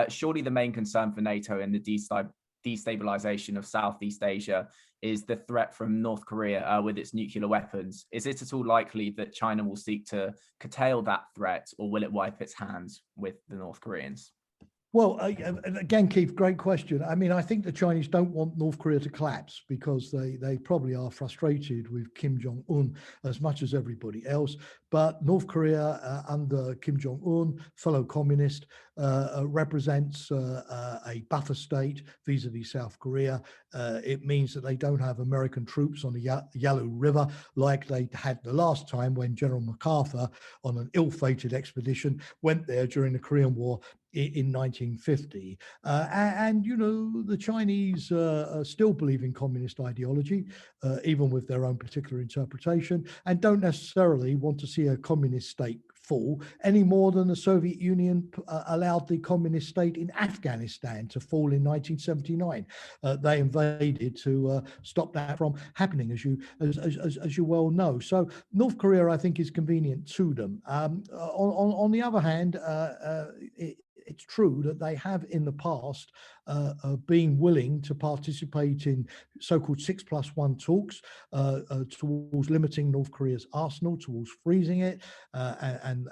Surely the main concern for NATO in the destabilisation of Southeast Asia is the threat from North Korea with its nuclear weapons. Is it at all likely that China will seek to curtail that threat, or will it wipe its hands with the North Koreans? Well, again, Keith, great question. I mean, I think the Chinese don't want North Korea to collapse because they probably are frustrated with Kim Jong-un as much as everybody else. But North Korea under Kim Jong-un, fellow communist, represents a buffer state vis-a-vis South Korea. It means that they don't have American troops on the Yalu River like they had the last time when General MacArthur, on an ill-fated expedition, went there during the Korean War in 1950. And, you know, the Chinese still believe in communist ideology, even with their own particular interpretation, and don't necessarily want to see a communist state fall any more than the Soviet Union allowed the communist state in Afghanistan to fall in 1979. They invaded to stop that from happening, as you well know. So North Korea, I think, is convenient to them. On the other hand, it's true that they have in the past been willing to participate in so-called 6+1 talks towards limiting North Korea's arsenal, towards freezing it, and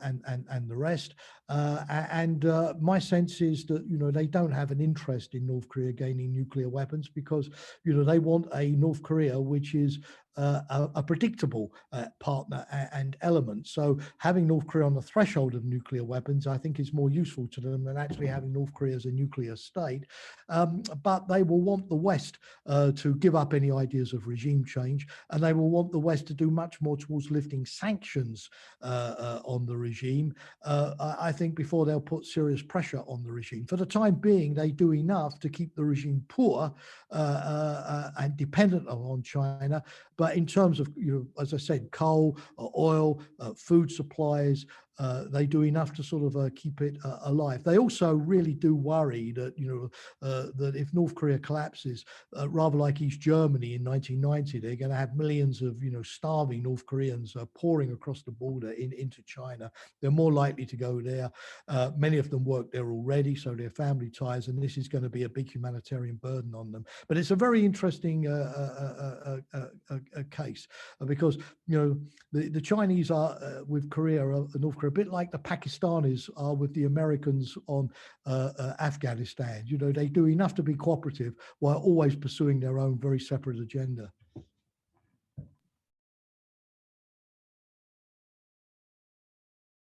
the rest. And my sense is that, you know, they don't have an interest in North Korea gaining nuclear weapons because, you know, they want a North Korea which is a predictable partner and element. So having North Korea on the threshold of nuclear weapons, I think, is more useful to them than actually having North Korea as a nuclear state. But they will want the West to give up any ideas of regime change, and they will want the West to do much more towards lifting sanctions on the regime, I think, before they'll put serious pressure on the regime. For the time being, they do enough to keep the regime poor and dependent on China. But in terms of, you know, as I said, coal, oil, food supplies, they do enough to sort of keep it alive. They also really do worry that, you know, that if North Korea collapses, rather like East Germany in 1990, they're going to have millions of, you know, starving North Koreans pouring across the border into China. They're more likely to go there. Many of them work there already, so their family ties, and this is going to be a big humanitarian burden on them. But it's a very interesting case because, you know, the Chinese are with Korea, North Korea, a bit like the Pakistanis are with the Americans on Afghanistan. You know, they do enough to be cooperative while always pursuing their own very separate agenda.